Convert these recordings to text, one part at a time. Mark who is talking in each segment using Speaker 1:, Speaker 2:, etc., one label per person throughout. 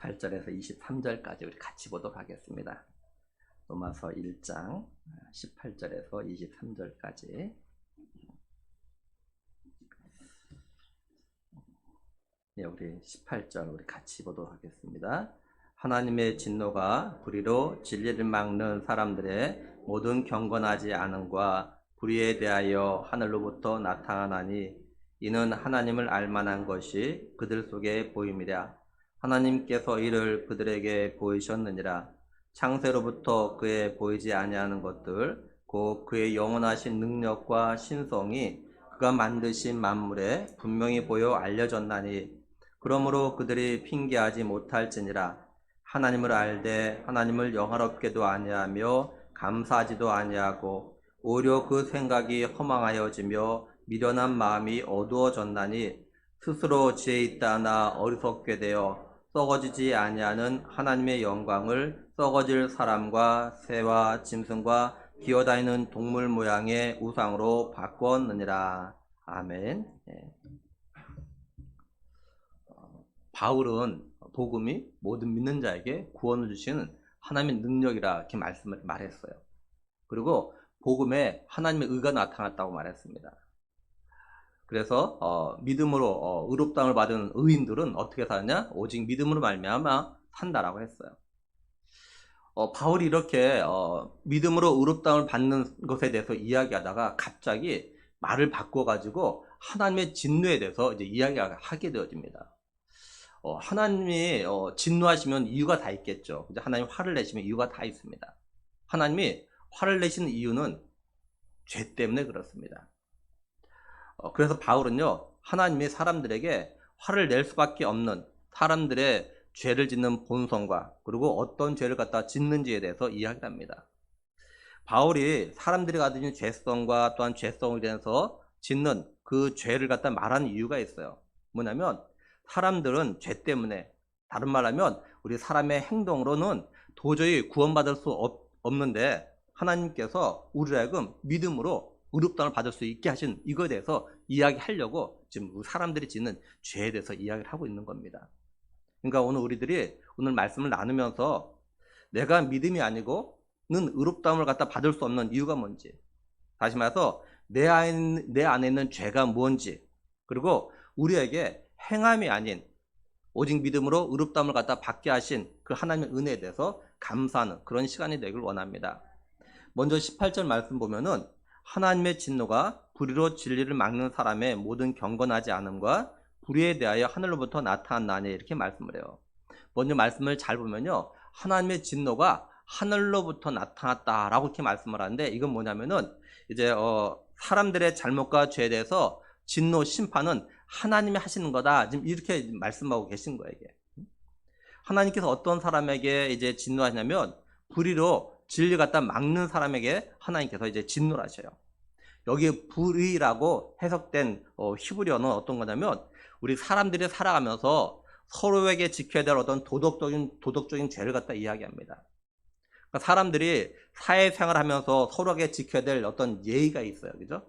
Speaker 1: 18절에서 23절까지 우리 같이 보도록 하겠습니다. 로마서 1장 18절에서 23절까지. 우리 18절 우리 같이 보도록 하겠습니다. 하나님의 진노가 불의로 진리를 막는 사람들의 모든 경건하지 않음과 불의에 대하여 하늘로부터 나타나니 이는 하나님을 알만한 것이 그들 속에 보임이라. 하나님께서 이를 그들에게 보이셨느니라. 창세로부터 그의 보이지 아니하는 것들 곧 그의 영원하신 능력과 신성이 그가 만드신 만물에 분명히 보여 알려졌나니 그러므로 그들이 핑계하지 못할지니라. 하나님을 알되 하나님을 영화롭게도 아니하며 감사하지도 아니하고 오히려 그 생각이 허망하여지며 미련한 마음이 어두워졌나니 스스로 지혜 있다 하나 어리석게 되어 썩어지지 아니하는 하나님의 영광을 썩어질 사람과 새와 짐승과 기어다니는 동물 모양의 우상으로 바꾸었느니라. 아멘. 바울은 복음이 모든 믿는 자에게 구원을 주시는 하나님의 능력이라 이렇게 말했어요. 그리고 복음에 하나님의 의가 나타났다고 말했습니다. 그래서 믿음으로 의롭다함을 받은 의인들은 어떻게 사느냐? 오직 믿음으로 말미암아 산다라고 했어요. 바울이 이렇게 믿음으로 의롭다함을 받는 것에 대해서 이야기하다가 갑자기 말을 바꿔가지고 하나님의 진노에 대해서 이제 이야기하게 되어집니다. 하나님이 진노하시면 이유가 다 있겠죠. 하나님 화를 내시면 이유가 다 있습니다. 하나님이 화를 내시는 이유는 죄 때문에 그렇습니다. 그래서 바울은요, 하나님이 사람들에게 화를 낼 수밖에 없는 사람들의 죄를 짓는 본성과 그리고 어떤 죄를 갖다 짓는지에 대해서 이야기를 합니다. 바울이 사람들이 가진 죄성과 또한 죄성에 대해서 짓는 그 죄를 갖다 말하는 이유가 있어요. 뭐냐면 사람들은 죄 때문에, 다른 말하면 우리 사람의 행동으로는 도저히 구원받을 수 없는데 하나님께서 우리를 하여금 믿음으로 의롭다함을 받을 수 있게 하신 이거에 대해서 이야기하려고 지금 사람들이 짓는 죄에 대해서 이야기를 하고 있는 겁니다. 그러니까 오늘 말씀을 나누면서 내가 믿음이 아니고는 의롭다함을 갖다 받을 수 없는 이유가 뭔지, 다시 말해서 내 안에 있는 죄가 뭔지, 그리고 우리에게 행함이 아닌 오직 믿음으로 의롭다함을 갖다 받게 하신 그 하나님의 은혜에 대해서 감사하는 그런 시간이 되길 원합니다. 먼저 18절 말씀 보면은 하나님의 진노가 불의로 진리를 막는 사람의 모든 경건하지 않음과 불의에 대하여 하늘로부터 나타났나니 이렇게 말씀을 해요. 먼저 말씀을 잘 보면요, 하나님의 진노가 하늘로부터 나타났다라고 이렇게 말씀을 하는데 이건 뭐냐면은 이제 사람들의 잘못과 죄에 대해서 진노 심판은 하나님이 하시는 거다, 지금 이렇게 말씀하고 계신 거예요. 이게 하나님께서 어떤 사람에게 이제 진노하시냐면 불의로 진리 갖다 막는 사람에게 하나님께서 이제 진노를 하셔요. 여기 불의라고 해석된 히브리어는 어떤 거냐면 우리 사람들이 살아가면서 서로에게 지켜야 될 어떤 도덕적인 죄를 갖다 이야기합니다. 그러니까 사람들이 사회생활하면서 서로에게 지켜야 될 어떤 예의가 있어요, 그죠?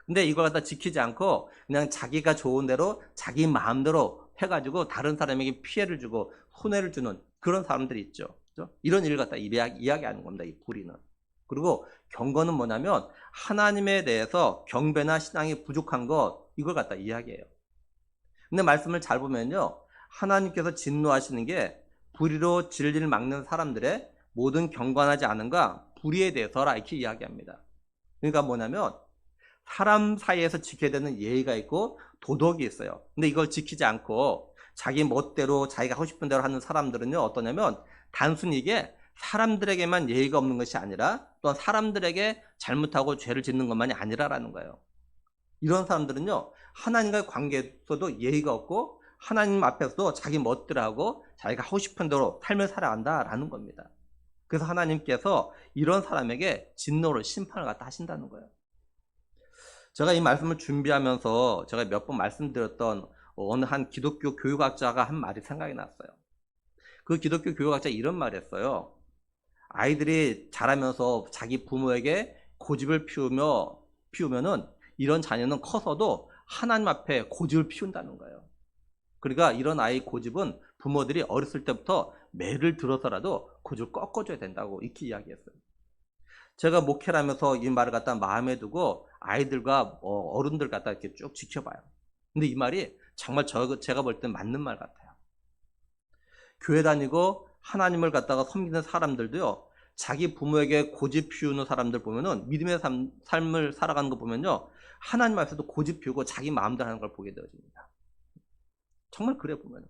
Speaker 1: 근데 이걸 갖다 지키지 않고 그냥 자기가 좋은 대로 자기 마음대로 해가지고 다른 사람에게 피해를 주고 손해를 주는 그런 사람들이 있죠. 그죠? 이런 일을 갖다 이야기하는 겁니다, 이 불의는. 그리고 경건은 뭐냐면 하나님에 대해서 경배나 신앙이 부족한 것, 이걸 갖다 이야기해요. 근데 말씀을 잘 보면요, 하나님께서 진노하시는 게 불의로 진리를 막는 사람들의 모든 경건하지 않음과 불의에 대해서라 이렇게 이야기합니다. 그러니까 뭐냐면 사람 사이에서 지켜야 되는 예의가 있고 도덕이 있어요. 근데 이걸 지키지 않고 자기 멋대로 자기가 하고 싶은 대로 하는 사람들은요, 어떠냐면 단순히 이게 사람들에게만 예의가 없는 것이 아니라 또한 사람들에게 잘못하고 죄를 짓는 것만이 아니라라는 거예요. 이런 사람들은요, 하나님과의 관계에서도 예의가 없고 하나님 앞에서도 자기 멋대로 하고 자기가 하고 싶은 대로 삶을 살아간다라는 겁니다. 그래서 하나님께서 이런 사람에게 진노를, 심판을 갖다 하신다는 거예요. 제가 이 말씀을 준비하면서 제가 몇 번 말씀드렸던 어느 한 기독교 교육학자가 한 말이 생각이 났어요. 그 기독교 교육학자 이런 말을 했어요. 아이들이 자라면서 자기 부모에게 고집을 피우면은 이런 자녀는 커서도 하나님 앞에 고집을 피운다는 거예요. 그러니까 이런 아이 고집은 부모들이 어렸을 때부터 매를 들어서라도 고집을 꺾어줘야 된다고 이렇게 이야기했어요. 제가 목회를 하면서 이 말을 갖다 마음에 두고 아이들과 어른들 갖다 이렇게 쭉 지켜봐요. 근데 이 말이 정말 제가 볼 땐 맞는 말 같아요. 교회 다니고 하나님을 갖다가 섬기는 사람들도요, 자기 부모에게 고집 피우는 사람들 보면은 믿음의 삶을 살아가는 거 보면요, 하나님 앞에서도 고집 피우고 자기 마음대로 하는 걸 보게 되어집니다. 정말 그래 보면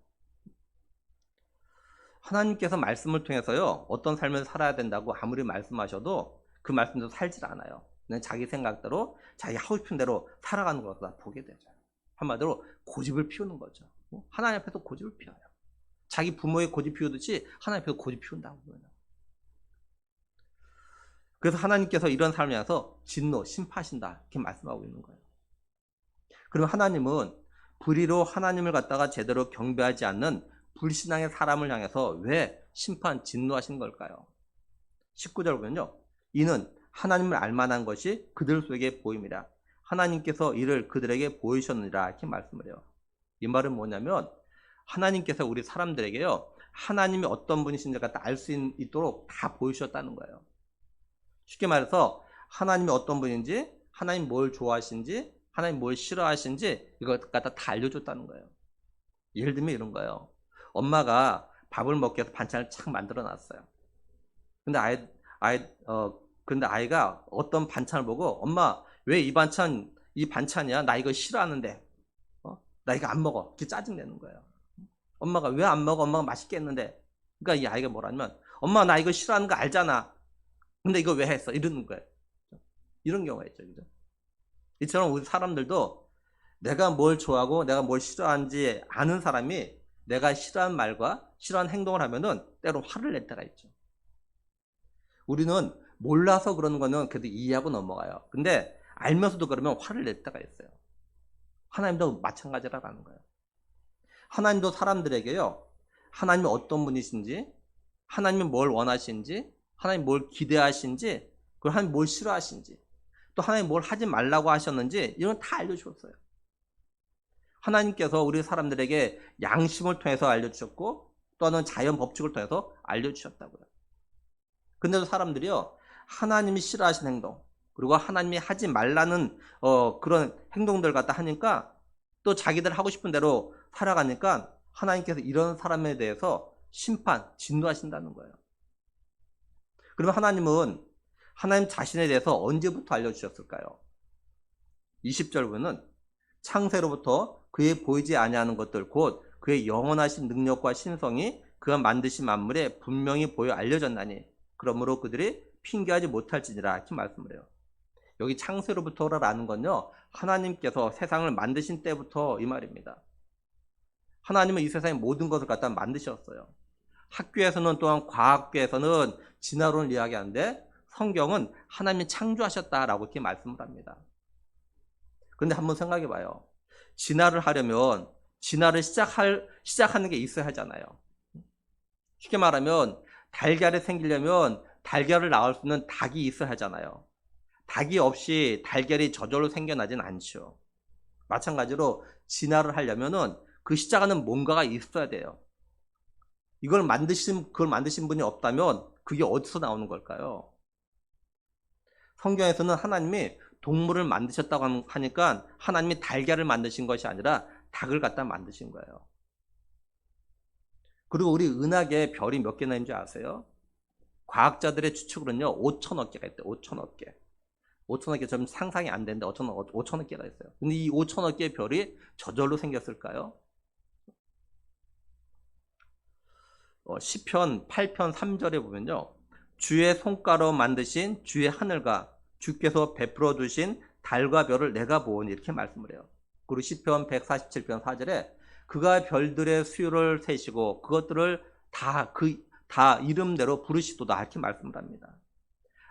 Speaker 1: 하나님께서 말씀을 통해서요, 어떤 삶을 살아야 된다고 아무리 말씀하셔도 그 말씀대로 살질 않아요. 그냥 자기 생각대로 자기 하고 싶은 대로 살아가는 것을 보게 되죠. 한마디로 고집을 피우는 거죠. 하나님 앞에서 고집을 피워요. 자기 부모의 고집 피우듯이 하나님 앞에서 고집 피운다고 보면. 그래서 하나님께서 이런 삶을 위해서 진노, 심판하신다 이렇게 말씀하고 있는 거예요. 그럼 하나님은 불의로 하나님을 갖다가 제대로 경배하지 않는 불신앙의 사람을 향해서 왜 심판, 진노하신 걸까요? 19절 보면요. 이는 하나님을 알만한 것이 그들 속에 보임이라. 하나님께서 이를 그들에게 보이셨느니라 이렇게 말씀을 해요. 이 말은 뭐냐면 하나님께서 우리 사람들에게요, 하나님이 어떤 분이신지 갖다 알 수 있도록 다 보이셨다는 거예요. 쉽게 말해서 하나님이 어떤 분인지, 하나님 뭘 좋아하시는지, 하나님 뭘 싫어하시는지 이걸 갖다 다 알려줬다는 거예요. 예를 들면 이런 거예요. 엄마가 밥을 먹기 위해서 반찬을 착 만들어 놨어요. 근데 근데 아이가 어떤 반찬을 보고 엄마 왜 이 반찬이야? 나 이거 싫어하는데. 나 이거 안 먹어. 이렇게 짜증내는 거예요. 엄마가 왜 안 먹어? 엄마가 맛있게 했는데. 그러니까 이 아이가 뭐라면 엄마 나 이거 싫어하는 거 알잖아. 근데 이거 왜 했어? 이러는 거예요. 이런 경우가 있죠. 그죠? 이처럼 우리 사람들도 내가 뭘 좋아하고 내가 뭘 싫어하는지 아는 사람이 내가 싫어하는 말과 싫어하는 행동을 하면은 때로 화를 낼 때가 있죠. 우리는 몰라서 그러는 거는 그래도 이해하고 넘어가요. 근데 알면서도 그러면 화를 낼 때가 있어요. 하나님도 마찬가지라는 거예요. 하나님도 사람들에게요, 하나님이 어떤 분이신지, 하나님이 뭘 원하시는지, 하나님 뭘 기대하시는지, 그리고 하나님 뭘 싫어하시는지, 또 하나님 뭘 하지 말라고 하셨는지 이런 다 알려주셨어요. 하나님께서 우리 사람들에게 양심을 통해서 알려주셨고 또는 자연 법칙을 통해서 알려주셨다고요. 근데도 사람들이요, 하나님이 싫어하시는 행동 그리고 하나님이 하지 말라는 그런 행동들 갖다 하니까 또 자기들 하고 싶은 대로 살아가니까 하나님께서 이런 사람에 대해서 심판, 진노하신다는 거예요. 그러면 하나님은 하나님 자신에 대해서 언제부터 알려주셨을까요? 20절 보면 창세로부터 그의 보이지 아니하는 것들 곧 그의 영원하신 능력과 신성이 그가 만드신 만물에 분명히 보여 알려졌나니 그러므로 그들이 핑계하지 못할지니라 이렇게 말씀을 해요. 여기 창세로부터라는 건요, 하나님께서 세상을 만드신 때부터 이 말입니다. 하나님은 이 세상의 모든 것을 갖다 만드셨어요. 학교에서는 또한 과학계에서는 진화론을 이야기하는데 성경은 하나님이 창조하셨다라고 이렇게 말씀을 합니다. 그런데 한번 생각해 봐요. 진화를 하려면 진화를 시작하는 게 있어야 하잖아요. 쉽게 말하면 달걀이 생기려면 달걀을 낳을 수 있는 닭이 있어야 하잖아요. 닭이 없이 달걀이 저절로 생겨나진 않죠. 마찬가지로 진화를 하려면은 그 시작하는 뭔가가 있어야 돼요. 그걸 만드신 분이 없다면 그게 어디서 나오는 걸까요? 성경에서는 하나님이 동물을 만드셨다고 하니까 하나님이 달걀을 만드신 것이 아니라 닭을 갖다 만드신 거예요. 그리고 우리 은하계에 별이 몇 개나 있는 줄 아세요? 과학자들의 추측으로는요, 5천억 개가 있대요. 5천억 개. 5천억 개 좀 상상이 안 되는데 5천억 개가 있어요. 근데 이 5천억 개의 별이 저절로 생겼을까요? 시편 8편 3절에 보면요. 주의 손가락으로 만드신 주의 하늘과 주께서 베풀어 두신 달과 별을 내가 보오니 이렇게 말씀을 해요. 그리고 시편 147편 4절에 그가 별들의 수요를 세시고 그것들을 다 이름대로 부르시도다 이렇게 말씀을 합니다.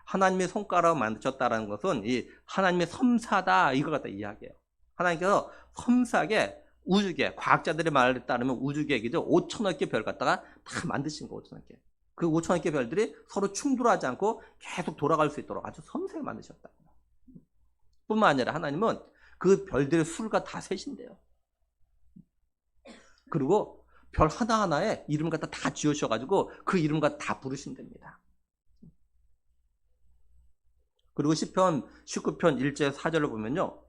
Speaker 1: 하나님의 손가락으로 만드셨다는 것은 이 하나님의 섬사다 이걸 갖다 이야기해요. 하나님께서 섬세하게 우주계, 과학자들의 말에 따르면 우주계기죠. 5천억 개 별 갖다가 다 만드신 거 5천억 개. 그 5천억 개 별들이 서로 충돌하지 않고 계속 돌아갈 수 있도록 아주 섬세하게 만드셨다. 뿐만 아니라 하나님은 그 별들의 수가 다 세신대요. 그리고 별 하나하나에 이름 갖다 다 지으셔가지고 그 이름 갖다 다 부르시면 됩니다. 그리고 시편 19편 1절 4절을 보면요.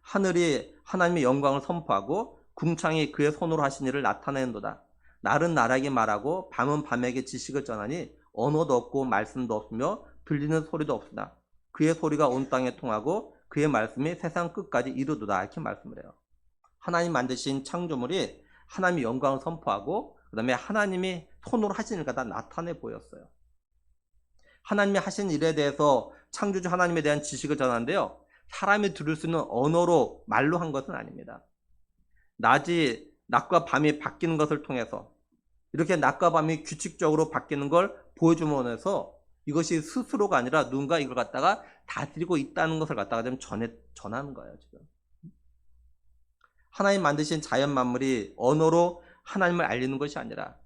Speaker 1: 하늘이 하나님의 영광을 선포하고 궁창이 그의 손으로 하신 일을 나타내는도다. 날은 날에게 말하고 밤은 밤에게 지식을 전하니 언어도 없고 말씀도 없으며 들리는 소리도 없으나 그의 소리가 온 땅에 통하고 그의 말씀이 세상 끝까지 이르도다. 이렇게 말씀을 해요. 하나님 만드신 창조물이 하나님의 영광을 선포하고 그 다음에 하나님이 손으로 하신 일을 다 나타내 보였어요. 하나님이 하신 일에 대해서 창조주 하나님에 대한 지식을 전하는데요. 사람이 들을 수 있는 언어로 말로 한 것은 아닙니다. 낮과 밤이 바뀌는 것을 통해서 이렇게 낮과 밤이 규칙적으로 바뀌는 걸 보여줌으로써 이것이 스스로가 아니라 누군가 이걸 갖다가 다스리고 있다는 것을 갖다가 좀 전하는 거예요. 지금 하나님 만드신 자연 만물이 언어로 하나님을 알리는 것이 아니라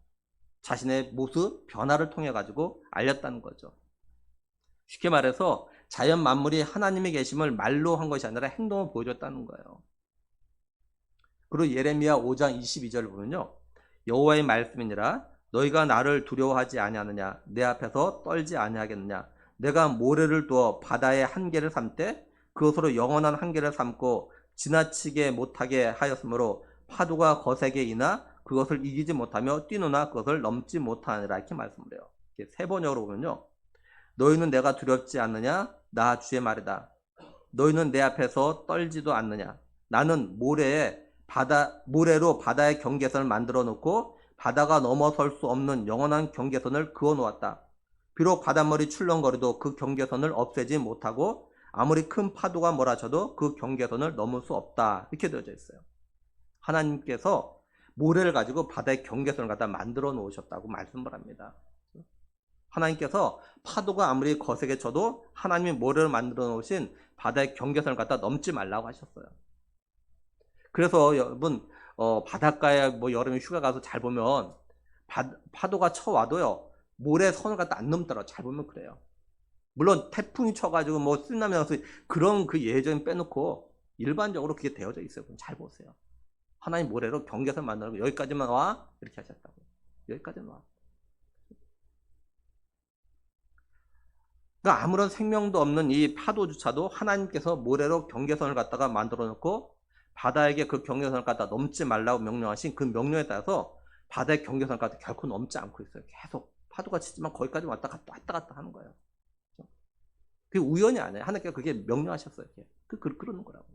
Speaker 1: 자신의 모습 변화를 통해 가지고 알렸다는 거죠. 쉽게 말해서 자연 만물이 하나님의 계심을 말로 한 것이 아니라 행동을 보여줬다는 거예요. 그리고 예레미야 5장 22절을 보면요. 여호와의 말씀이니라 너희가 나를 두려워하지 아니하느냐 내 앞에서 떨지 아니하겠느냐 내가 모래를 두어 바다의 한계를 삼되 그것으로 영원한 한계를 삼고 지나치게 못하게 하였으므로 파도가 거세게 이나 그것을 이기지 못하며 뛰노나 그것을 넘지 못하느라 이렇게 말씀을 해요. 세 번역으로 보면요. 너희는 내가 두렵지 않느냐 나 주의 말이다. 너희는 내 앞에서 떨지도 않느냐 나는 모래로 바다의 경계선을 만들어 놓고 바다가 넘어설 수 없는 영원한 경계선을 그어 놓았다. 비록 바닷물이 출렁거려도 그 경계선을 없애지 못하고 아무리 큰 파도가 몰아쳐도 그 경계선을 넘을 수 없다. 이렇게 되어져 있어요. 하나님께서 모래를 가지고 바다의 경계선을 갖다 만들어 놓으셨다고 말씀을 합니다. 하나님께서 파도가 아무리 거세게 쳐도 하나님이 모래를 만들어 놓으신 바다의 경계선을 갖다 넘지 말라고 하셨어요. 그래서 여러분 바닷가에 뭐 여름에 휴가 가서 잘 보면 파도가 쳐와도요 모래 선을 갖다 안 넘더라고요. 잘 보면 그래요. 물론 태풍이 쳐가지고 뭐 쓰나미 나서 그런 그 예전 빼놓고 일반적으로 그게 되어져 있어요. 잘 보세요. 하나님 모래로 경계선 만들고 여기까지만 와 이렇게 하셨다고. 여기까지만 와. 그러니까 아무런 생명도 없는 이 파도조차도 하나님께서 모래로 경계선을 갖다가 만들어 놓고 바다에게 그 경계선을 갖다 넘지 말라고 명령하신 그 명령에 따라서 바다의 경계선을 갖다 결코 넘지 않고 있어요. 계속 파도가 치지만 거기까지 왔다 갔다 하는 거예요. 그게 우연이 아니에요. 하나님께서 그게 명령하셨어요. 그러는 거라고.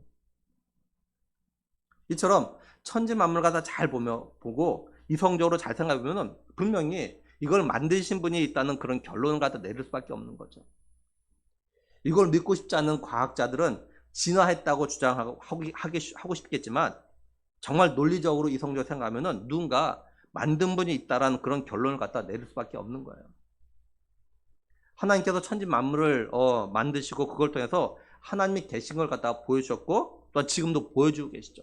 Speaker 1: 이처럼 천지 만물 갖다 잘 보고 이성적으로 잘 생각해보면 분명히 이걸 만드신 분이 있다는 그런 결론을 갖다 내릴 수밖에 없는 거죠. 이걸 믿고 싶지 않은 과학자들은 진화했다고 주장하고 하고 싶겠지만 정말 논리적으로 이성적으로 생각하면 누군가 만든 분이 있다라는 그런 결론을 갖다 내릴 수밖에 없는 거예요. 하나님께서 천지 만물을 만드시고 그걸 통해서 하나님이 계신 걸 갖다가 보여주셨고 또 지금도 보여주고 계시죠.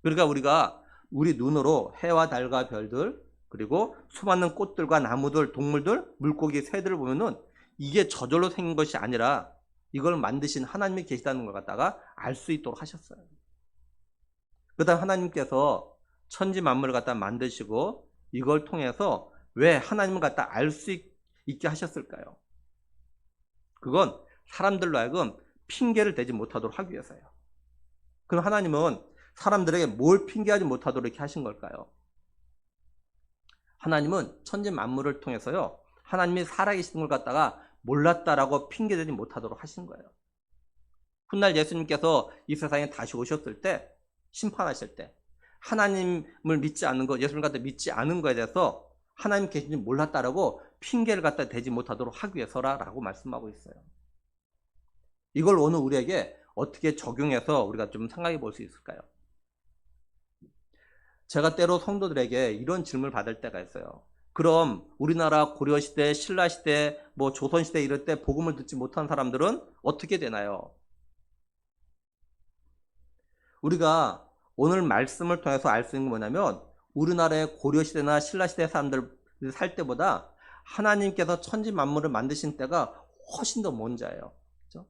Speaker 1: 그러니까 우리가 우리 눈으로 해와 달과 별들 그리고 수많은 꽃들과 나무들, 동물들, 물고기, 새들을 보면은 이게 저절로 생긴 것이 아니라 이걸 만드신 하나님이 계시다는 걸 갖다가 알 수 있도록 하셨어요. 그다음 하나님께서 천지 만물을 갖다 만드시고 이걸 통해서 왜 하나님을 갖다 알 수 있게 하셨을까요? 그건 사람들로 하여금 핑계를 대지 못하도록 하기 위해서예요. 그럼 하나님은 사람들에게 뭘 핑계하지 못하도록 이렇게 하신 걸까요? 하나님은 천지 만물을 통해서요. 하나님이 살아계시는 걸 갖다가 몰랐다라고 핑계대지 못하도록 하신 거예요. 훗날 예수님께서 이 세상에 다시 오셨을 때 심판하실 때 하나님을 믿지 않는 것, 예수님을 갖다 믿지 않은 것에 대해서 하나님 계신지 몰랐다라고 핑계를 갖다 대지 못하도록 하기 위해서라고 말씀하고 있어요. 이걸 오늘 우리에게 어떻게 적용해서 우리가 좀 생각해 볼 수 있을까요? 제가 때로 성도들에게 이런 질문을 받을 때가 있어요. 그럼 우리나라 고려시대, 신라시대, 뭐 조선시대 이럴 때 복음을 듣지 못한 사람들은 어떻게 되나요? 우리가 오늘 말씀을 통해서 알 수 있는 게 뭐냐면 우리나라의 고려시대나 신라시대 사람들 살 때보다 하나님께서 천지 만물을 만드신 때가 훨씬 더 먼저예요. 그렇죠?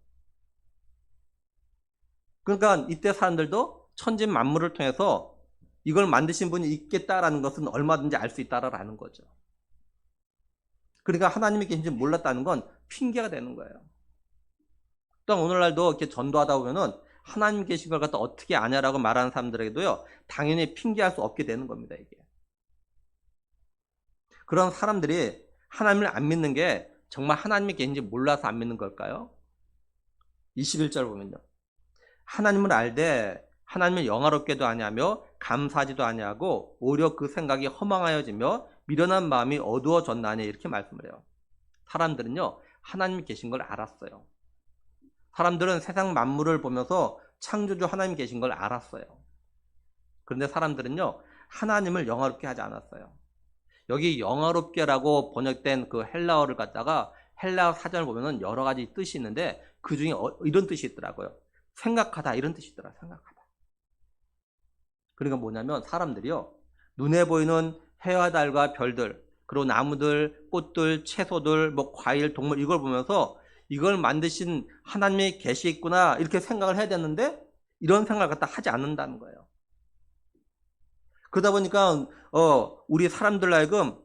Speaker 1: 그러니까 이때 사람들도 천지 만물을 통해서 이걸 만드신 분이 있겠다라는 것은 얼마든지 알 수 있다라는 거죠. 그러니까 하나님이 계신지 몰랐다는 건 핑계가 되는 거예요. 또 오늘날도 이렇게 전도하다 보면은 하나님 계신 걸 갖다 어떻게 아냐라고 말하는 사람들에게도요, 당연히 핑계할 수 없게 되는 겁니다, 이게. 그런 사람들이 하나님을 안 믿는 게 정말 하나님이 계신지 몰라서 안 믿는 걸까요? 21절 보면요. 하나님을 알되 하나님을 영화롭게도 아니하며 감사하지도 아니하고 오히려 그 생각이 허망하여지며 미련한 마음이 어두워졌나니, 이렇게 말씀을 해요. 사람들은요, 하나님이 계신 걸 알았어요. 사람들은 세상 만물을 보면서 창조주 하나님 계신 걸 알았어요. 그런데 사람들은요, 하나님을 영화롭게 하지 않았어요. 여기 영화롭게라고 번역된 그 헬라어를 갖다가 헬라어 사전을 보면은 여러 가지 뜻이 있는데 그 중에 이런 뜻이 있더라고요. 생각하다, 이런 뜻이 있더라고요. 생각하다. 그러니까 뭐냐면 사람들이요, 눈에 보이는 해와 달과 별들, 그리고 나무들, 꽃들, 채소들, 뭐 과일, 동물, 이걸 보면서 이걸 만드신 하나님이 계시겠구나, 이렇게 생각을 해야 되는데 이런 생각을 갖다 하지 않는다는 거예요. 그러다 보니까 우리 사람들 하여금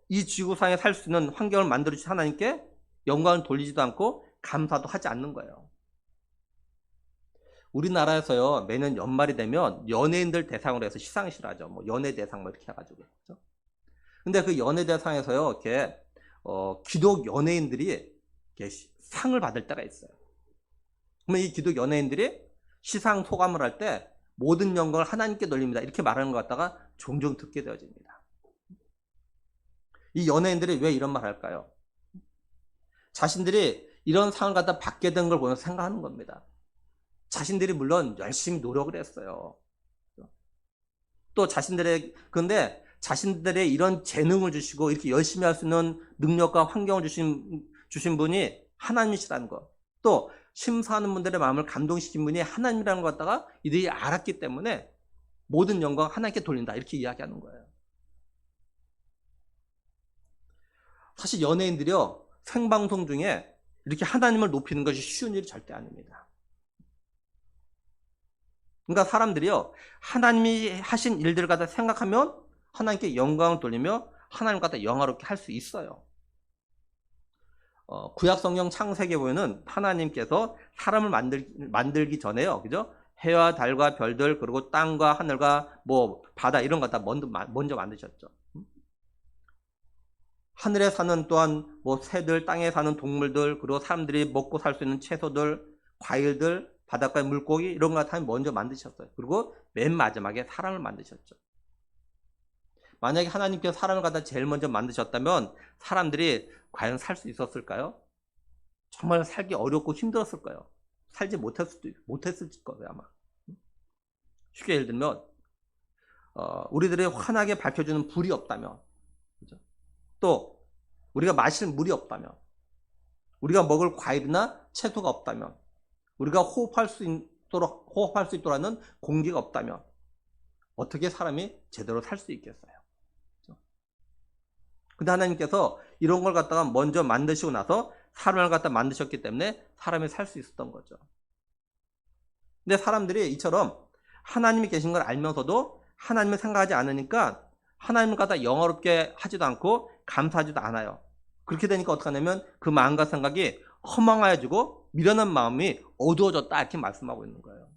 Speaker 1: 이 지구상에 살 수 있는 환경을 만들어주신 하나님께 영광을 돌리지도 않고 감사도 하지 않는 거예요. 우리나라에서요, 매년 연말이 되면 연예인들 대상으로 해서 시상식을 하죠. 뭐 연예 대상 뭐 이렇게 해가지고. 그렇죠? 근데 그 연예 대상에서요, 이렇게 기독 연예인들이 이렇게 상을 받을 때가 있어요. 그러면 이 기독 연예인들이 시상 소감을 할 때 모든 영광을 하나님께 돌립니다, 이렇게 말하는 것 같다가 종종 듣게 되어집니다. 이 연예인들이 왜 이런 말 할까요? 자신들이 이런 상을 갖다 받게 된 걸 보면서 생각하는 겁니다. 자신들이 물론 열심히 노력을 했어요. 또 근데 자신들의 이런 재능을 주시고 이렇게 열심히 할 수 있는 능력과 환경을 주신 분이 하나님이시라는 것. 또 심사하는 분들의 마음을 감동시킨 분이 하나님이라는 것 갖다가 이들이 알았기 때문에 모든 영광 하나님께 돌린다, 이렇게 이야기하는 거예요. 사실 연예인들이요, 생방송 중에 이렇게 하나님을 높이는 것이 쉬운 일이 절대 아닙니다. 그러니까 사람들이요, 하나님이 하신 일들을 갖다 생각하면 하나님께 영광을 돌리며 하나님 갖다 영화롭게 할 수 있어요. 구약 성경 창세기에 보면은 하나님께서 사람을 만들기 전에요, 그죠? 해와 달과 별들, 그리고 땅과 하늘과 뭐 바다, 이런 것 다 먼저 만드셨죠. 하늘에 사는 또한 뭐 새들, 땅에 사는 동물들, 그리고 사람들이 먹고 살 수 있는 채소들, 과일들, 바닷가의 물고기, 이런 것 다 먼저 만드셨어요. 그리고 맨 마지막에 사람을 만드셨죠. 만약에 하나님께서 사람을 갖다 제일 먼저 만드셨다면 사람들이 과연 살 수 있었을까요? 정말 살기 어렵고 힘들었을 거예요. 살지 못했을 거예요, 아마. 쉽게 예를 들면 우리들이 환하게 밝혀주는 불이 없다면, 그죠? 또 우리가 마실 물이 없다면, 우리가 먹을 과일이나 채소가 없다면, 우리가 호흡할 수 있도록 하는 공기가 없다면 어떻게 사람이 제대로 살 수 있겠어요? 근데 하나님께서 이런 걸 갖다가 먼저 만드시고 나서 사람을 갖다 만드셨기 때문에 사람이 살 수 있었던 거죠. 근데 사람들이 이처럼 하나님이 계신 걸 알면서도 하나님을 생각하지 않으니까 하나님을 갖다 영화롭게 하지도 않고 감사하지도 않아요. 그렇게 되니까 어떻게 하냐면 그 마음과 생각이 허망하여지고 미련한 마음이 어두워졌다, 이렇게 말씀하고 있는 거예요.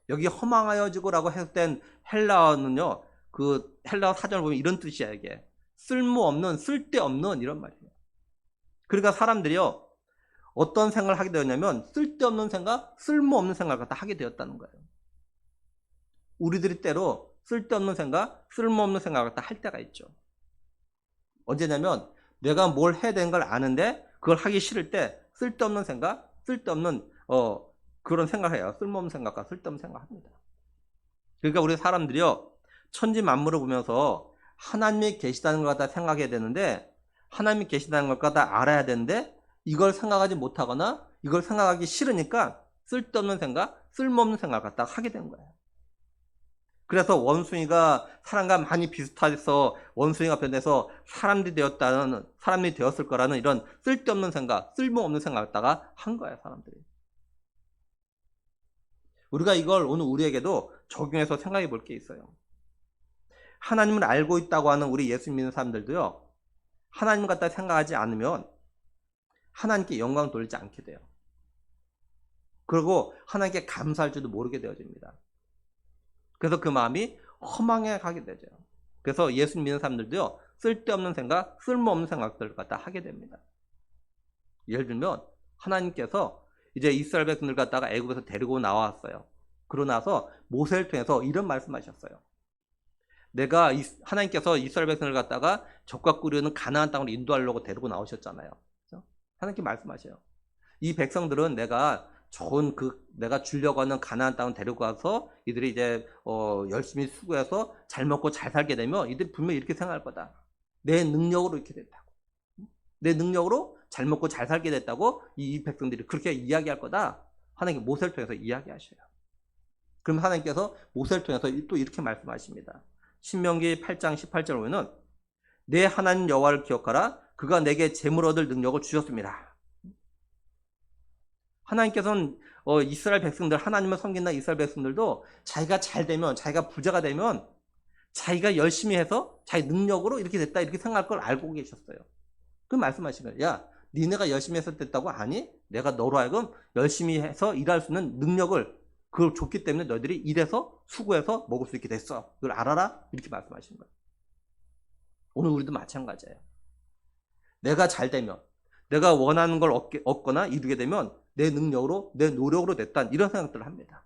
Speaker 1: 여기 허망하여지고라고 해석된 헬라어는요, 그 헬라어 사전을 보면 이런 뜻이야, 이게. 쓸모없는, 쓸데없는, 이런 말이에요. 그러니까 사람들이요, 어떤 생각을 하게 되었냐면 쓸데없는 생각, 쓸모없는 생각을 갖다 하게 되었다는 거예요. 우리들이 때로 쓸데없는 생각, 쓸모없는 생각을 갖다 할 때가 있죠. 언제냐면 내가 뭘 해야 되는 걸 아는데 그걸 하기 싫을 때 쓸데없는 생각, 쓸데없는 그런 생각을 해요. 쓸모없는 생각과 쓸데없는 생각을 합니다. 그러니까 우리 사람들이요, 천지 만물을 보면서 하나님이 계시다는 걸 갖다 생각해야 되는데, 하나님이 계시다는 걸 갖다 알아야 되는데 이걸 생각하지 못하거나 이걸 생각하기 싫으니까 쓸데없는 생각, 쓸모없는 생각을 갖다 하게 된 거예요. 그래서 원숭이가 사람과 많이 비슷해서 원숭이가 변해서 사람이 되었을 거라는 이런 쓸데없는 생각, 쓸모없는 생각을 갖다가 한 거예요, 사람들이. 우리가 이걸 오늘 우리에게도 적용해서 생각해 볼 게 있어요. 하나님을 알고 있다고 하는 우리 예수 믿는 사람들도요, 하나님 갖다 생각하지 않으면 하나님께 영광 돌리지 않게 돼요. 그리고 하나님께 감사할 줄도 모르게 되어집니다. 그래서 그 마음이 허망해 가게 되죠. 그래서 예수 믿는 사람들도요, 쓸데없는 생각, 쓸모없는 생각들을 갖다 하게 됩니다. 예를 들면 하나님께서 이제 이스라엘 백성들 갖다가 애굽에서 데리고 나왔어요. 그러고 나서 모세를 통해서 이런 말씀하셨어요. 하나님께서 이스라엘 백성을 갖다가 적과 꿀이는 가나안 땅으로 인도하려고 데리고 나오셨잖아요. 그렇죠? 하나님께 말씀하셔요. 이 백성들은 내가 주려고 하는 가나안 땅을 데리고 가서 이들이 이제 열심히 수고해서 잘 먹고 잘 살게 되면 이들이 분명히 이렇게 생각할 거다. 내 능력으로 이렇게 됐다고. 내 능력으로 잘 먹고 잘 살게 됐다고 이 백성들이 그렇게 이야기할 거다. 하나님께 모세를 통해서 이야기하셔요. 그럼 하나님께서 모세를 통해서 또 이렇게 말씀하십니다. 신명기 8장 18절에 보면은 내 하나님 여호와를 기억하라. 그가 내게 재물 얻을 능력을 주셨습니다. 하나님께서는 이스라엘 백성들, 하나님을 섬긴다 이스라엘 백성들도 자기가 잘 되면, 자기가 부자가 되면 자기가 열심히 해서 자기 능력으로 이렇게 됐다 이렇게 생각할 걸 알고 계셨어요. 그 말씀하신 거예요. 야, 니네가 열심히 해서 됐다고? 아니, 내가 너로 하여금 열심히 해서 일할 수 있는 능력을 그걸 줬기 때문에 너희들이 일해서 수고해서 먹을 수 있게 됐어. 그걸 알아라? 이렇게 말씀하신 거예요. 오늘 우리도 마찬가지예요. 내가 잘 되면, 내가 원하는 걸 얻거나 이루게 되면 내 능력으로, 내 노력으로 됐다. 이런 생각들을 합니다.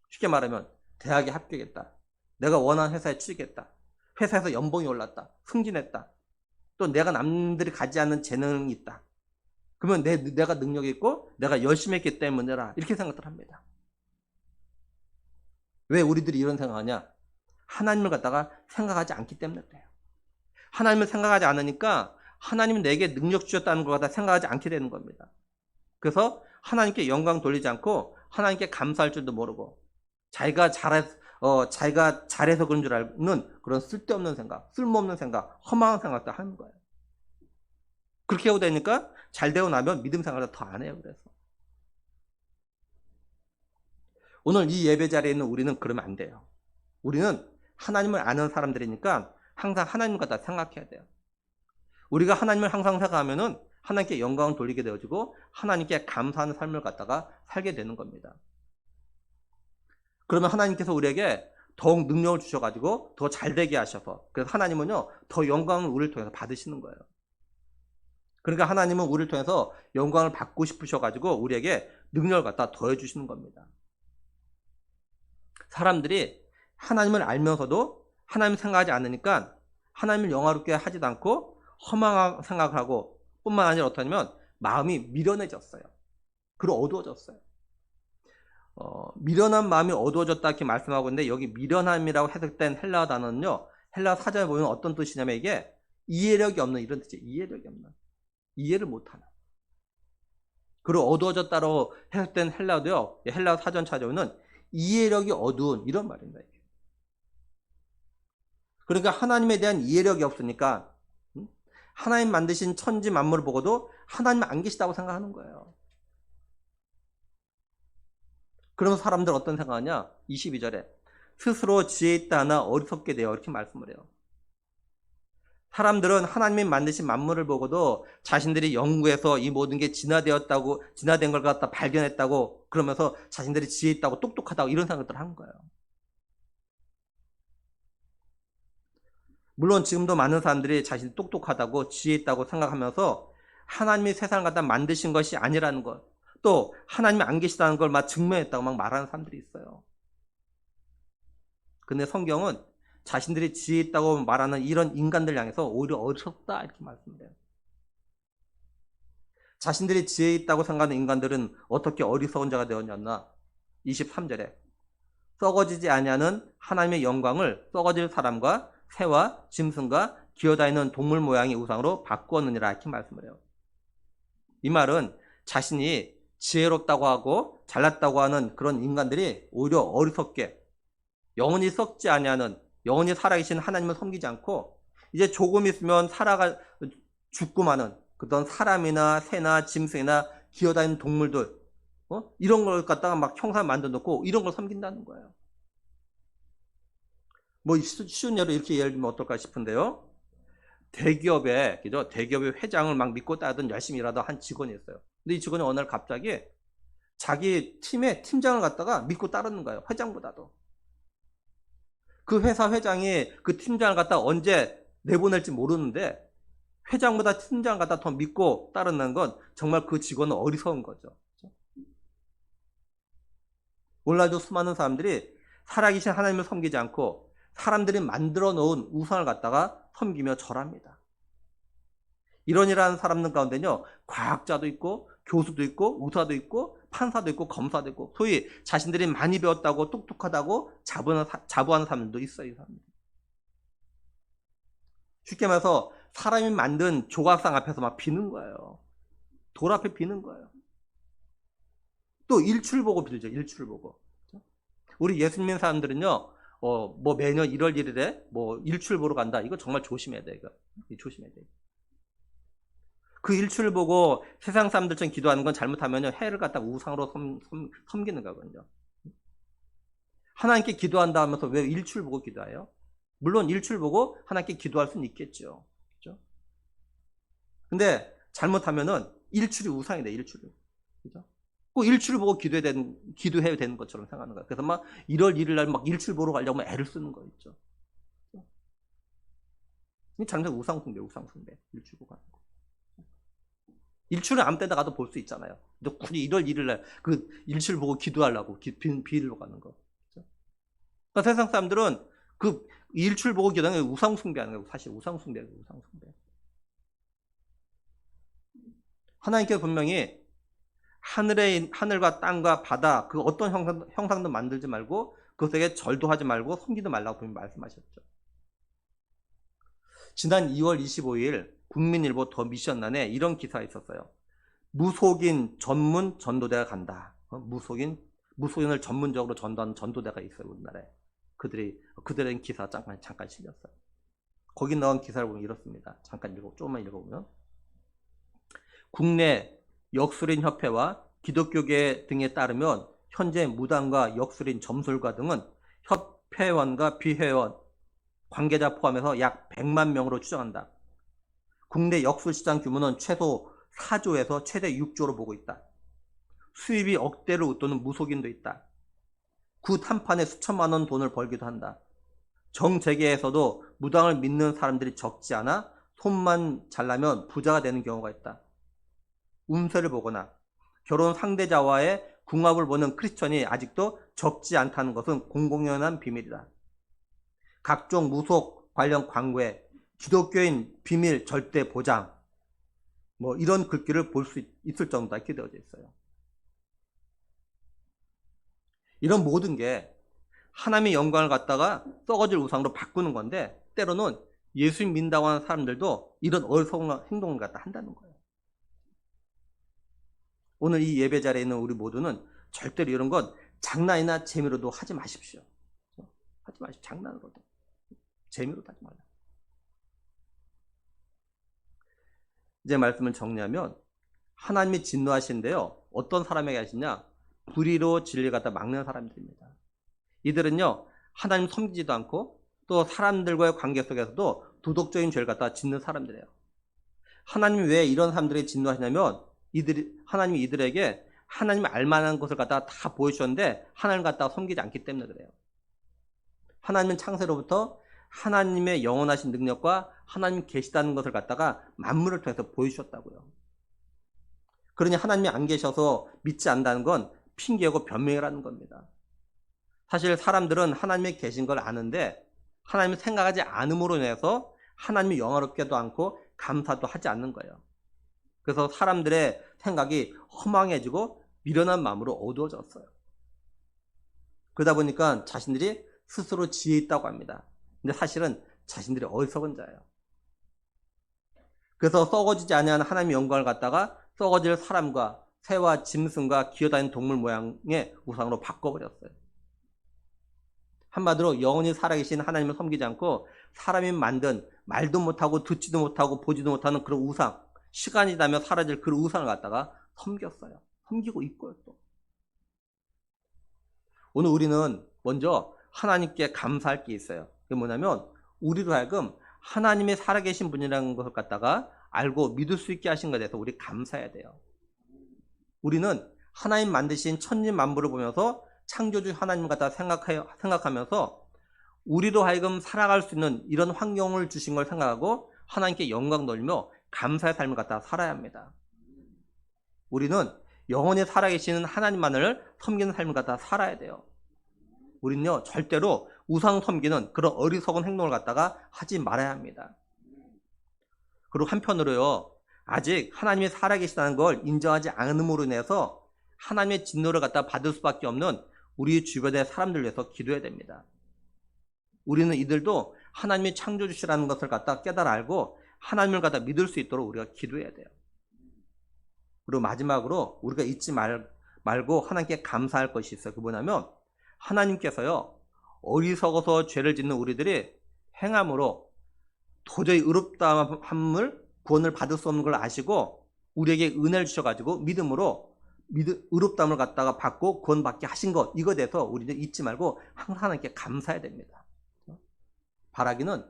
Speaker 1: 쉽게 말하면 대학에 합격했다. 내가 원하는 회사에 취직했다. 회사에서 연봉이 올랐다. 승진했다. 또 내가 남들이 가지 않는 재능이 있다. 그러면 내가 능력이 있고 내가 열심히 했기 때문이라 이렇게 생각들 합니다. 왜 우리들이 이런 생각하냐? 하나님을 갖다가 생각하지 않기 때문에 그래요. 하나님을 생각하지 않으니까 하나님이 내게 능력 주셨다는 걸 갖다 생각하지 않게 되는 겁니다. 그래서 하나님께 영광 돌리지 않고 하나님께 감사할 줄도 모르고 자기가 잘해서 그런 줄 알는 그런 쓸데없는 생각, 쓸모없는 생각, 허망한 생각도 하는 거예요. 그렇게 하고 되니까 잘 되고 나면 믿음 생활을 더 안 해요. 그래서 오늘 이 예배 자리에 있는 우리는 그러면 안 돼요. 우리는 하나님을 아는 사람들이니까 항상 하나님 갖다 생각해야 돼요. 우리가 하나님을 항상 생각하면은 하나님께 영광을 돌리게 되어지고 하나님께 감사하는 삶을 갖다가 살게 되는 겁니다. 그러면 하나님께서 우리에게 더욱 능력을 주셔가지고 더 잘되게 하셔서 그래서 하나님은요 더 영광을 우리를 통해서 받으시는 거예요. 그러니까 하나님은 우리를 통해서 영광을 받고 싶으셔가지고 우리에게 능력을 갖다 더해주시는 겁니다. 사람들이 하나님을 알면서도 하나님을 생각하지 않으니까 하나님을 영화롭게 하지도 않고 허망한 생각을 하고 뿐만 아니라 어떠냐면 마음이 미련해졌어요. 그리고 어두워졌어요. 미련한 마음이 어두워졌다 이렇게 말씀하고 있는데 여기 미련함이라고 해석된 헬라어 단어는요. 헬라어 사전에 보면 어떤 뜻이냐면 이게 이해력이 없는 이런 뜻이에요. 이해력이 없는. 이해를 못하는. 그리고 어두워졌다로 해석된 헬라어도요. 헬라어 사전 찾아오는 이해력이 어두운 이런 말입니다. 그러니까 하나님에 대한 이해력이 없으니까 하나님 만드신 천지 만물을 보고도 하나님 안 계시다고 생각하는 거예요. 그러면 사람들 어떤 생각하냐? 22절에 스스로 지혜 있다 하나 어리석게 되어 이렇게 말씀을 해요. 사람들은 하나님이 만드신 만물을 보고도 자신들이 연구해서 이 모든 게 진화된 걸 갖다 발견했다고 그러면서 자신들이 지혜 있다고 똑똑하다고 이런 생각들을 하는 거예요. 물론 지금도 많은 사람들이 자신이 똑똑하다고 지혜 있다고 생각하면서 하나님이 세상을 갖다 만드신 것이 아니라는 것, 또 하나님이 안 계시다는 걸 막 증명했다고 막 말하는 사람들이 있어요. 근데 성경은 자신들이 지혜 있다고 말하는 이런 인간들 향해서 오히려 어리석다 이렇게 말씀해요. 자신들이 지혜 있다고 생각하는 인간들은 어떻게 어리석은 자가 되었냐나 23절에 썩어지지 아니하는 하나님의 영광을 썩어질 사람과 새와 짐승과 기어다니는 동물 모양의 우상으로 바꾸었느니라 이렇게 말씀을 해요. 이 말은 자신이 지혜롭다고 하고 잘났다고 하는 그런 인간들이 오히려 어리석게 영원히 썩지 아니하는 영원히 살아계신 하나님을 섬기지 않고 이제 조금 있으면 죽고 마는 그런 사람이나 새나 짐승이나 기어다니는 동물들 이런 걸 갖다가 막 형상 만들어 놓고 이런 걸 섬긴다는 거예요. 뭐 쉬운 예로 이렇게 예를 들면 어떨까 싶은데요. 대기업에, 그죠? 대기업의 회장을 막 믿고 따르던 열심히 일하던 한 직원이 있어요. 근데 이 직원이 어느 날 갑자기 자기 팀의 팀장을 갖다가 믿고 따르는 거예요. 회장보다도. 그 회사 회장이 그 팀장을 갖다가 언제 내보낼지 모르는데 회장보다 팀장을 갖다 더 믿고 따르는 건 정말 그 직원은 어리석은 거죠. 오늘날도 수많은 사람들이 살아계신 하나님을 섬기지 않고 사람들이 만들어 놓은 우상을 갖다가 섬기며 절합니다. 이러한 사람들 가운데는요, 과학자도 있고 교수도 있고 의사도 있고 판사도 있고 검사도 있고 소위 자신들이 많이 배웠다고 똑똑하다고 자부하는 사람들도 있어요. 이 사람들. 쉽게 말해서 사람이 만든 조각상 앞에서 막 비는 거예요. 돌 앞에 비는 거예요. 또 일출 보고 빌죠. 일출 보고. 우리 예수 믿는 사람들은요, 뭐 매년 1월 1일에 뭐 일출 보러 간다. 이거 정말 조심해야 돼. 이거 조심해야 돼. 그 일출을 보고 세상 사람들처럼 기도하는 건 잘못하면 해를 갖다가 우상으로 섬기는 거거든요. 하나님께 기도한다 하면서 왜 일출 보고 기도해요? 물론 일출 보고 하나님께 기도할 수는 있겠죠. 그죠? 근데 잘못하면은 일출이 우상이 돼, 일출이. 그죠? 꼭 일출을 보고 기도해야 되는 것처럼 생각하는 거야. 그래서 막 1월 1일 날 막 일출 보러 가려고 애를 쓰는 거 있죠. 이 잘못하면 우상숭배, 일출 보고 가는 거. 일출은 아무 때나 가도 볼 수 있잖아요. 근데 굳이 1월 1일 날 그 일출 보고 기도하려고 비일로 가는 거. 그렇죠? 그러니까 세상 사람들은 그 일출 보고 기도하는 게 우상숭배하는 거예요. 사실 우상숭배예요. 우상숭배. 하나님께서 분명히 하늘과 땅과 바다 그 어떤 형상도 만들지 말고 그것에게 절도 하지 말고 섬기도 말라고 분명히 말씀하셨죠. 지난 2월 25일 국민일보 더 미션란에 이런 기사가 있었어요. 무속인 전문 전도대가 간다. 무속인을 전문적으로 전도하는 전도대가 있어요. 우리나라에. 그들의 기사 잠깐 실렸어요. 거기 나온 기사를 보면 이렇습니다. 조금만 읽어보면. 국내 역술인 협회와 기독교계 등에 따르면 현재 무당과 역술인 점술가 등은 협회원과 비회원 관계자 포함해서 약 100만 명으로 추정한다. 국내 역술시장 규모는 최소 4조에서 최대 6조로 보고 있다. 수입이 억대를 웃도는 무속인도 있다. 구 탄판에 수천만 원 돈을 벌기도 한다. 정재계에서도 무당을 믿는 사람들이 적지 않아 손만 잘나면 부자가 되는 경우가 있다. 운세를 보거나 결혼 상대자와의 궁합을 보는 크리스천이 아직도 적지 않다는 것은 공공연한 비밀이다. 각종 무속 관련 광고에 기독교인 비밀 절대 보장 뭐 이런 글귀를 볼 수 있을 정도다 이렇게 되어져 있어요. 이런 모든 게 하나님의 영광을 갖다가 썩어질 우상으로 바꾸는 건데 때로는 예수 믿는다고 하는 사람들도 이런 어리석은 행동을 갖다 한다는 거예요. 오늘 이 예배 자리에 있는 우리 모두는 절대로 이런 건 장난이나 재미로도 하지 마십시오. 하지 마십시오. 장난으로도. 재미로도 하지 말라. 이제 말씀을 정리하면 하나님이 진노하시는데요. 어떤 사람에게 하시냐? 불의로 진리를 갖다 막는 사람들입니다. 이들은요. 하나님 섬기지도 않고 또 사람들과의 관계 속에서도 도덕적인 죄를 갖다 짓는 사람들이에요. 하나님이 왜 이런 사람들에게 진노하시냐면 하나님이 이들에게 하나님이 알만한 것을 갖다가 다 보여주셨는데 하나님을 갖다가 섬기지 않기 때문에 그래요. 하나님은 창세로부터 하나님의 영원하신 능력과 하나님 계시다는 것을 갖다가 만물을 통해서 보여주셨다고요. 그러니 하나님이 안 계셔서 믿지 않는다는 건 핑계고 변명이라는 겁니다. 사실 사람들은 하나님이 계신 걸 아는데 하나님을 생각하지 않음으로 인해서 하나님이 영화롭게도 않고 감사도 하지 않는 거예요. 그래서 사람들의 생각이 허망해지고 미련한 마음으로 어두워졌어요. 그러다 보니까 자신들이 스스로 지혜 있다고 합니다. 근데 사실은 자신들이 어리석은 자예요. 그래서 썩어지지 아니하는 하나님의 영광을 갖다가 썩어질 사람과 새와 짐승과 기어다니는 동물 모양의 우상으로 바꿔버렸어요. 한마디로 영원히 살아계신 하나님을 섬기지 않고 사람이 만든 말도 못하고 듣지도 못하고 보지도 못하는 그런 우상, 시간이 지나면 사라질 그런 우상을 갖다가 섬겼어요. 섬기고 있고요 또. 오늘 우리는 먼저 하나님께 감사할 게 있어요. 그게 뭐냐면 우리로 하여금 하나님이 살아계신 분이라는 것을 갖다가 알고 믿을 수 있게 하신 것에 대해서 우리 감사해야 돼요. 우리는 하나님 만드신 천지 만물을 보면서 창조주 하나님 갖다 생각하면서 우리로 하여금 살아갈 수 있는 이런 환경을 주신 걸 생각하고 하나님께 영광 돌리며 감사의 삶을 갖다 살아야 합니다. 우리는 영원히 살아계시는 하나님만을 섬기는 삶을 갖다 살아야 돼요. 우리는요 절대로 우상 섬기는 그런 어리석은 행동을 갖다가 하지 말아야 합니다. 그리고 한편으로요 아직 하나님이 살아계시다는 걸 인정하지 않음으로 인해서 하나님의 진노를 갖다 받을 수밖에 없는 우리 주변의 사람들 위해서 기도해야 됩니다. 우리는 이들도 하나님이 창조주시라는 것을 갖다 깨달아 알고 하나님을 갖다 믿을 수 있도록 우리가 기도해야 돼요. 그리고 마지막으로 우리가 잊지 말고 하나님께 감사할 것이 있어요. 그게 뭐냐면 하나님께서요 어리석어서 죄를 짓는 우리들이 행함으로 도저히 의롭다함을 구원을 받을 수 없는 걸 아시고 우리에게 은혜를 주셔가지고 믿음으로 의롭다함을 갖다가 받고 구원받게 하신 것, 이거에 대해서 우리는 잊지 말고 항상 하나님께 감사해야 됩니다. 바라기는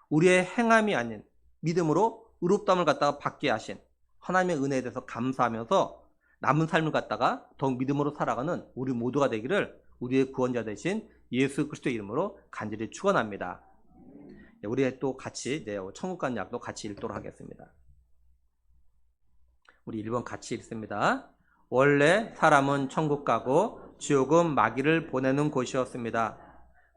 Speaker 1: 우리의 행함이 아닌 믿음으로 의롭다함을 갖다가 받게 하신 하나님의 은혜에 대해서 감사하면서 남은 삶을 갖다가 더욱 믿음으로 살아가는 우리 모두가 되기를 우리의 구원자 되신 예수 그리스도의 이름으로 간절히 축원합니다. 우리 또 같이 천국 가는 약도 같이 읽도록 하겠습니다. 우리 1번 같이 읽습니다. 원래 사람은 천국 가고 지옥은 마귀를 보내는 곳이었습니다.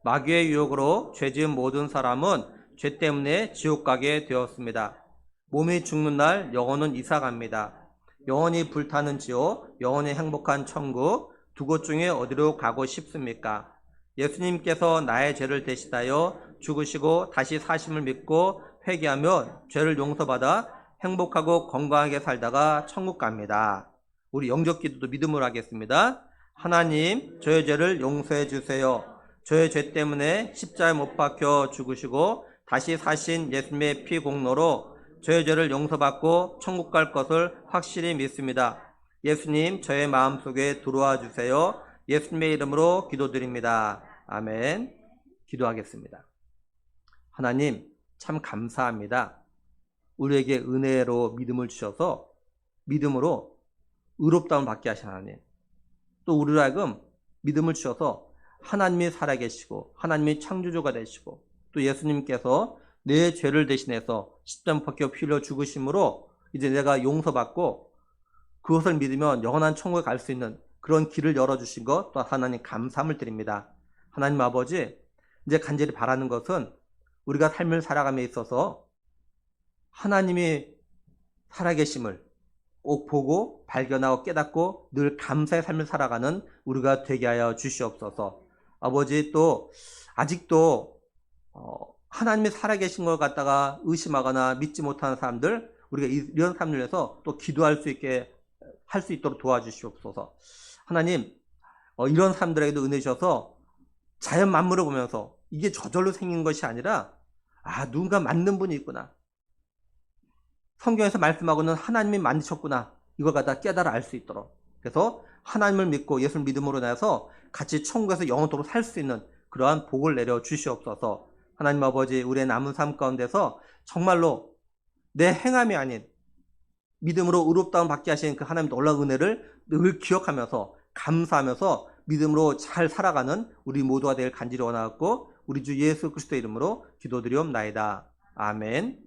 Speaker 1: 마귀의 유혹으로 죄지은 모든 사람은 죄 때문에 지옥 가게 되었습니다. 몸이 죽는 날 영혼은 이사갑니다. 영원히 불타는 지옥, 영원히 행복한 천국, 두 곳 중에 어디로 가고 싶습니까? 예수님께서 나의 죄를 대신하여 죽으시고 다시 사심을 믿고 회개하면 죄를 용서받아 행복하고 건강하게 살다가 천국 갑니다. 우리 영적 기도도 믿음으로 하겠습니다. 하나님, 저의 죄를 용서해 주세요. 저의 죄 때문에 십자가에 못 박혀 죽으시고 다시 사신 예수님의 피 공로로 저의 죄를 용서받고 천국 갈 것을 확실히 믿습니다. 예수님, 저의 마음속에 들어와 주세요. 예수님의 이름으로 기도드립니다. 아멘. 기도하겠습니다. 하나님, 참 감사합니다. 우리에게 은혜로 믿음을 주셔서 믿음으로 의롭다움을 받게 하신 하나님, 또 우리로 하여금 믿음을 주셔서 하나님이 살아계시고 하나님이 창조주가 되시고 또 예수님께서 내 죄를 대신해서 십자가 박혀 피 흘려 죽으심으로 이제 내가 용서받고 그것을 믿으면 영원한 천국에 갈 수 있는 그런 길을 열어주신 것 또 하나님 감사함을 드립니다. 하나님 아버지, 이제 간절히 바라는 것은 우리가 삶을 살아감에 있어서 하나님이 살아계심을 꼭 보고 발견하고 깨닫고 늘 감사의 삶을 살아가는 우리가 되게 하여 주시옵소서. 아버지, 또 아직도 하나님이 살아계신 걸 갖다가 의심하거나 믿지 못하는 사람들, 우리가 이런 사람들 위해서 또 기도할 수 있게 할 수 있도록 도와주시옵소서. 하나님, 이런 사람들에게도 은혜 주셔서 자연 만물을 보면서 이게 저절로 생긴 것이 아니라 누군가 만든 분이 있구나, 성경에서 말씀하고는 하나님이 만드셨구나, 이걸 갖다 깨달아 알 수 있도록, 그래서 하나님을 믿고 예수를 믿음으로 인해서 같이 천국에서 영원토록 살 수 있는 그러한 복을 내려 주시옵소서. 하나님 아버지, 우리의 남은 삶 가운데서 정말로 내 행함이 아닌 믿음으로 의롭다움 받게 하신 그 하나님 놀라운 은혜를 늘 기억하면서 감사하면서 믿음으로 잘 살아가는 우리 모두가 되길 간절히 원하고 우리 주 예수 그리스도의 이름으로 기도드리옵나이다. 아멘.